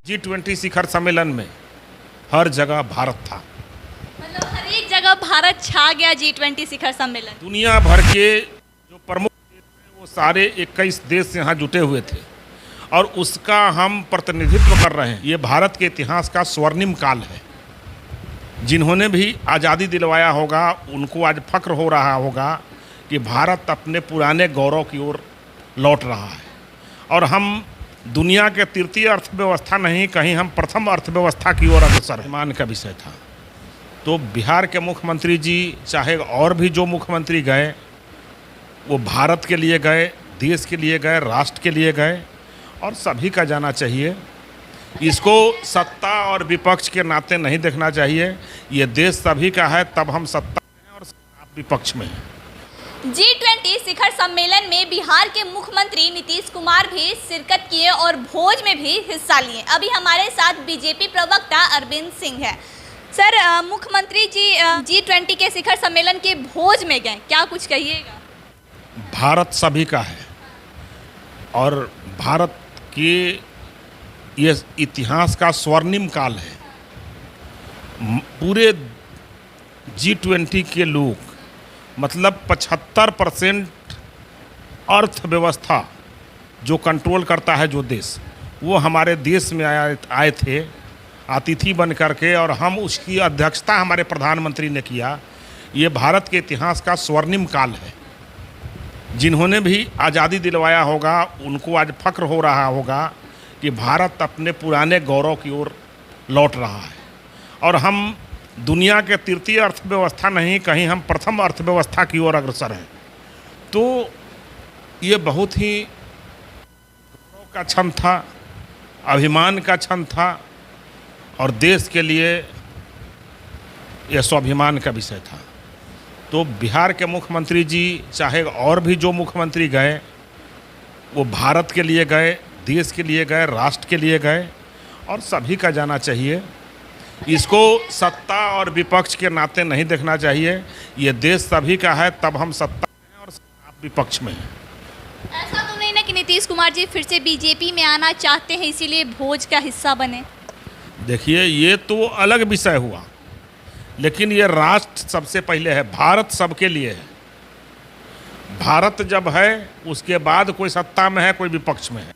G20 शिखर सम्मेलन में हर जगह भारत था। मतलब हर एक जगह भारत छा गया G20 शिखर सम्मेलन। दुनिया भर के जो प्रमुख देश हैं वो सारे 21 देश यहाँ जुटे हुए थे और उसका हम प्रतिनिधित्व कर रहे हैं। ये भारत के इतिहास का स्वर्णिम काल है। जिन्होंने भी आज़ादी दिलवाया होगा उनको आज फक्र हो रहा होगा कि भारत अपने पुराने गौरव की ओर लौट रहा है और हम दुनिया के तृतीय अर्थव्यवस्था नहीं, कहीं हम प्रथम अर्थव्यवस्था की ओर अग्रसर हैं। मान का विषय था। तो बिहार के मुख्यमंत्री जी चाहे और भी जो मुख्यमंत्री गए वो भारत के लिए गए, देश के लिए गए, राष्ट्र के लिए गए और सभी का जाना चाहिए। इसको सत्ता और विपक्ष के नाते नहीं देखना चाहिए। ये देश सभी का है, तब हम सत्ता में हैं और आप विपक्ष में हैं। G20 शिखर सम्मेलन में बिहार के मुख्यमंत्री नीतीश कुमार भी शिरकत किए और भोज में भी हिस्सा लिए। अभी हमारे साथ बीजेपी प्रवक्ता अरविंद सिंह है। सर, मुख्यमंत्री जी G20 के शिखर सम्मेलन के भोज में गए, क्या कुछ कहिएगा? भारत सभी का है और भारत के ये इतिहास का स्वर्णिम काल है। पूरे G20 के लोग मतलब 75% अर्थव्यवस्था जो कंट्रोल करता है जो देश, वो हमारे देश में आए थे अतिथि बन करके और हम उसकी अध्यक्षता हमारे प्रधानमंत्री ने किया। ये भारत के इतिहास का स्वर्णिम काल है। जिन्होंने भी आज़ादी दिलवाया होगा उनको आज फक्र हो रहा होगा कि भारत अपने पुराने गौरव की ओर लौट रहा है और हम दुनिया के तृतीय अर्थव्यवस्था नहीं, कहीं हम प्रथम अर्थव्यवस्था की ओर अग्रसर हैं। तो ये बहुत ही गौरव का क्षण था, अभिमान का क्षण था और देश के लिए यह स्वाभिमान का विषय था। तो बिहार के मुख्यमंत्री जी चाहे और भी जो मुख्यमंत्री गए वो भारत के लिए गए, देश के लिए गए, राष्ट्र के लिए गए और सभी का जाना चाहिए। इसको सत्ता और विपक्ष के नाते नहीं देखना चाहिए। ये देश सभी का है, तब हम सत्ता में हैं और आप विपक्ष में हैं। ऐसा तो नहीं ना कि नीतीश कुमार जी फिर से बीजेपी में आना चाहते हैं इसीलिए भोज का हिस्सा बने? देखिए, ये तो अलग विषय हुआ, लेकिन ये राष्ट्र सबसे पहले है। भारत सबके लिए है। भारत जब है उसके बाद कोई सत्ता में है, कोई विपक्ष में है।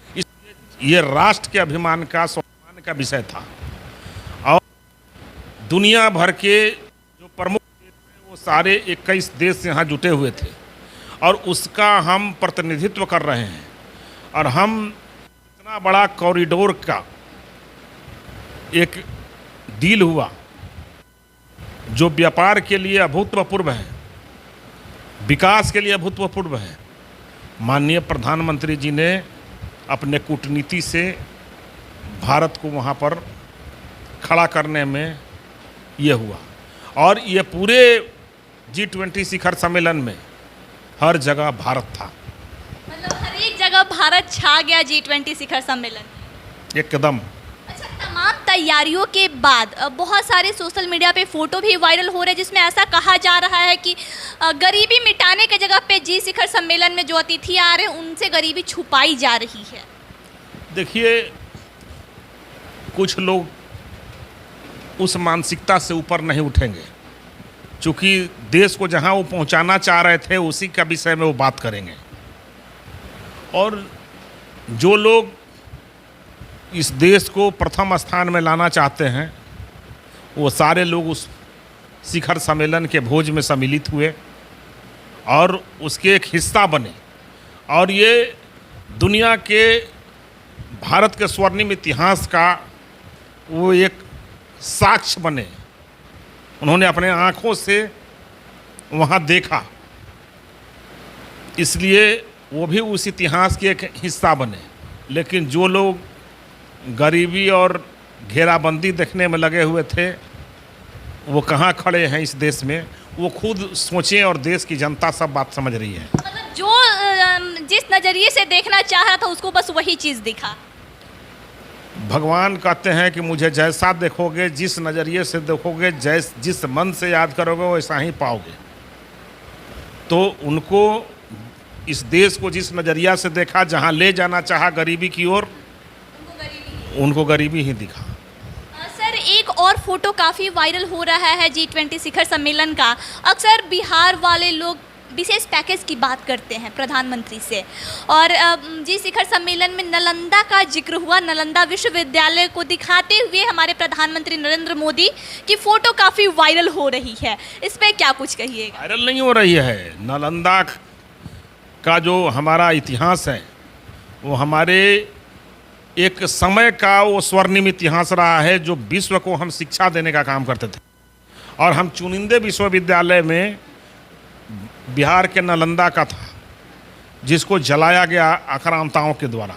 इसलिए ये राष्ट्र के अभिमान का, स्वाभिमान का विषय था और दुनिया भर के जो प्रमुख देश हैं वो सारे 21 देश यहाँ जुटे हुए थे और उसका हम प्रतिनिधित्व कर रहे हैं। और हम इतना बड़ा कॉरिडोर का एक डील हुआ जो व्यापार के लिए अभूतपूर्व है, विकास के लिए अभूतपूर्व है। माननीय प्रधानमंत्री जी ने अपने कूटनीति से भारत को वहाँ पर खड़ा करने में ये हुआ और ये पूरे G20 शिखर सम्मेलन में हर जगह भारत था। मतलब हर एक जगह भारत छा गया G20 शिखर सम्मेलन एकदम। अच्छा, तमाम तैयारियों के बाद बहुत सारे सोशल मीडिया पे फोटो भी वायरल हो रहे हैं जिसमें ऐसा कहा जा रहा है कि गरीबी मिटाने के जगह पे G शिखर सम्मेलन में जो अतिथि आ रहे हैं उनसे गरीबी छुपाई जा रही है। देखिए, कुछ लोग उस मानसिकता से ऊपर नहीं उठेंगे। चूँकि देश को जहाँ वो पहुँचाना चाह रहे थे उसी का विषय में वो बात करेंगे और जो लोग इस देश को प्रथम स्थान में लाना चाहते हैं वो सारे लोग उस शिखर सम्मेलन के भोज में सम्मिलित हुए और उसके एक हिस्सा बने और ये दुनिया के भारत के स्वर्णिम इतिहास का वो एक साक्ष्य बने। उन्होंने अपने आँखों से वहाँ देखा, इसलिए वो भी उस इतिहास के एक हिस्सा बने। लेकिन जो लोग गरीबी और घेराबंदी देखने में लगे हुए थे वो कहाँ खड़े हैं इस देश में, वो खुद सोचें और देश की जनता सब बात समझ रही है। मतलब जो जिस नज़रिए से देखना चाह रहा था उसको बस वही चीज़ दिखा। भगवान कहते हैं कि मुझे जैसा देखोगे, जिस नज़रिए से देखोगे, जिस मन से याद करोगे वैसा ही पाओगे। तो उनको इस देश को जिस नज़रिया से देखा, जहाँ ले जाना चाहा गरीबी की ओर, उनको गरीबी ही दिखा। सर एक और फोटो काफ़ी वायरल हो रहा है G20 शिखर सम्मेलन का। अक्सर बिहार वाले लोग विशेष पैकेज की बात करते हैं प्रधानमंत्री से, और जी शिखर सम्मेलन में नालंदा का जिक्र हुआ। नालंदा विश्वविद्यालय को दिखाते हुए हमारे प्रधानमंत्री नरेंद्र मोदी की फ़ोटो काफ़ी वायरल हो रही है, इस पर क्या कुछ कहिएगा? वायरल नहीं हो रही है। नालंदा का जो हमारा इतिहास है वो हमारे एक समय का वो स्वर्णिम इतिहास रहा है, जो विश्व को हम शिक्षा देने का काम करते थे। और हम चुनिंदे विश्वविद्यालय में बिहार के नालंदा का था, जिसको जलाया गया आक्रांताओं के द्वारा।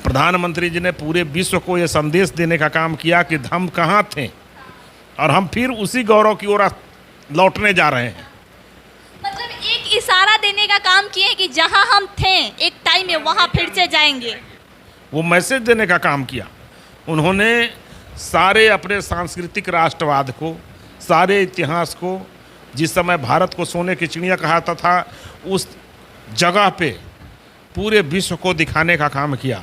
प्रधानमंत्री जी ने पूरे विश्व को ये संदेश देने का काम किया कि हम कहाँ थे और हम फिर उसी गौरव की ओर लौटने जा रहे हैं। मतलब एक इशारा देने का काम किए कि जहां हम थे एक टाइम में वहां फिर से जाएंगे। वो मैसेज देने का काम किया। उन्होंने सारे अपने सांस्कृतिक राष्ट्रवाद को, सारे इतिहास को, जिस समय भारत को सोने की चिड़िया कहा था, उस जगह पे पूरे विश्व को दिखाने का काम किया।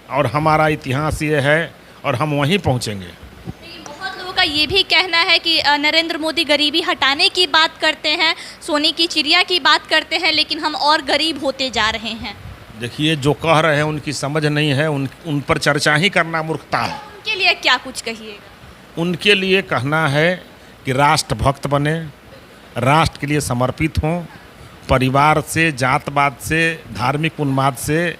और हमारा इतिहास ये है और हम वहीं पहुंचेंगे। बहुत लोगों का ये भी कहना है कि नरेंद्र मोदी गरीबी हटाने की बात करते हैं, सोने की चिड़िया की बात करते हैं, लेकिन हम और गरीब होते जा रहे हैं। देखिए, जो कह रहे हैं उनकी समझ नहीं है, उन पर चर्चा ही करना मूर्खता है। उनके लिए क्या कुछ कहिएगा? उनके लिए कहना है कि राष्ट्रभक्त बने, राष्ट्र के लिए समर्पित हों, परिवार से, जातवाद से, धार्मिक उन्माद से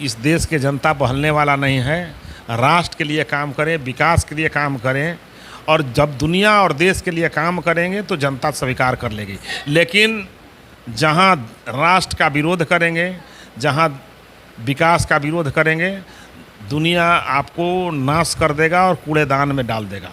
इस देश के जनता बहलने वाला नहीं है। राष्ट्र के लिए काम करें, विकास के लिए काम करें, और जब दुनिया और देश के लिए काम करेंगे तो जनता स्वीकार कर लेगी। लेकिन जहां राष्ट्र का विरोध करेंगे, जहां विकास का विरोध करेंगे, दुनिया आपको नाश कर देगा और कूड़ेदान में डाल देगा।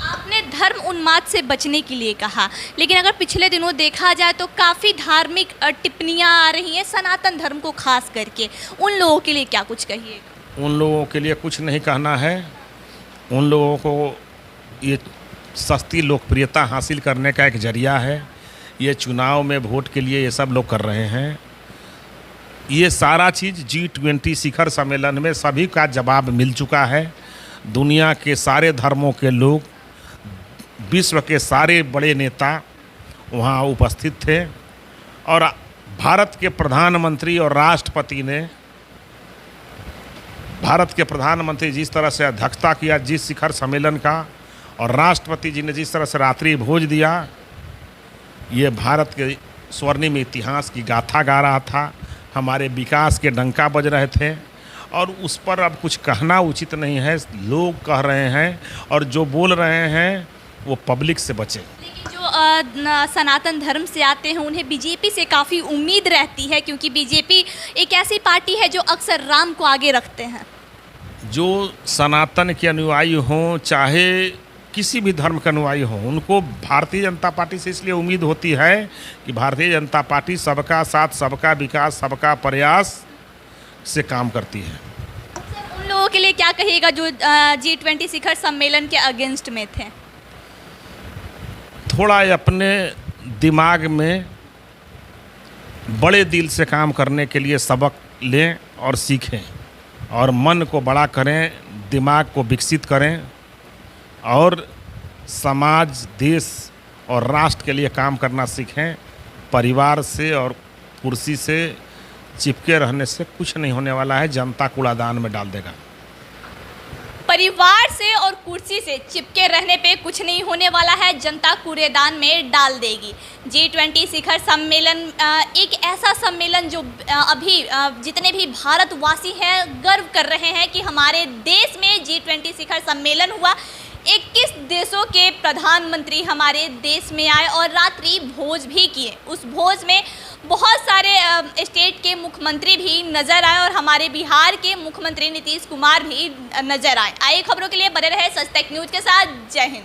आपने धर्म उन्माद से बचने के लिए कहा, लेकिन अगर पिछले दिनों देखा जाए तो काफ़ी धार्मिक टिप्पणियां आ रही हैं सनातन धर्म को खास करके, उन लोगों के लिए क्या कुछ कहिएगा? उन लोगों के लिए कुछ नहीं कहना है। उन लोगों को ये सस्ती लोकप्रियता हासिल करने का एक जरिया है। ये चुनाव में वोट के लिए ये सब लोग कर रहे हैं। ये सारा चीज़ G20 शिखर सम्मेलन में सभी का जवाब मिल चुका है। दुनिया के सारे धर्मों के लोग, विश्व के सारे बड़े नेता वहाँ उपस्थित थे, और भारत के प्रधानमंत्री और राष्ट्रपति ने, भारत के प्रधानमंत्री जिस तरह से अध्यक्षता किया जिस शिखर सम्मेलन का, और राष्ट्रपति जी ने जिस तरह से रात्रि भोज दिया, ये भारत के स्वर्णिम इतिहास की गाथा गा रहा था, हमारे विकास के डंका बज रहे थे। और उस पर अब कुछ कहना उचित नहीं है। लोग कह रहे हैं और जो बोल रहे हैं वो पब्लिक से बचे। लेकिन जो सनातन धर्म से आते हैं उन्हें बीजेपी से काफ़ी उम्मीद रहती है, क्योंकि बीजेपी एक ऐसी पार्टी है जो अक्सर राम को आगे रखते हैं। जो सनातन के अनुयायी हों, चाहे किसी भी धर्म के अनुयायी हों, उनको भारतीय जनता पार्टी से इसलिए उम्मीद होती है कि भारतीय जनता पार्टी सबका साथ, सबका विकास, सबका प्रयास से काम करती है। उन लोगों के लिए क्या कहिएगा जो G20 शिखर सम्मेलन के अगेंस्ट में थे? थोड़ा अपने दिमाग में बड़े दिल से काम करने के लिए सबक लें और सीखें, और मन को बड़ा करें, दिमाग को विकसित करें, और समाज, देश और राष्ट्र के लिए काम करना सीखें। परिवार से और कुर्सी से चिपके रहने से कुछ नहीं होने वाला है। जनता कूड़ादान में डाल देगा। परिवार से और कुर्सी से चिपके रहने पे कुछ नहीं होने वाला है, जनता कूड़ेदान में डाल देगी। G20 शिखर सम्मेलन एक ऐसा सम्मेलन जो अभी जितने भी भारतवासी हैं गर्व कर रहे हैं कि हमारे देश में G20 शिखर सम्मेलन हुआ। 21 देशों के प्रधानमंत्री हमारे देश में आए और रात्रि भोज भी किए। उस भोज में बहुत सारे स्टेट के मुख्यमंत्री भी नजर आए और हमारे बिहार के मुख्यमंत्री नीतीश कुमार भी नजर आए। आइए खबरों के लिए बने रहे सच तक न्यूज के साथ। जय हिंद।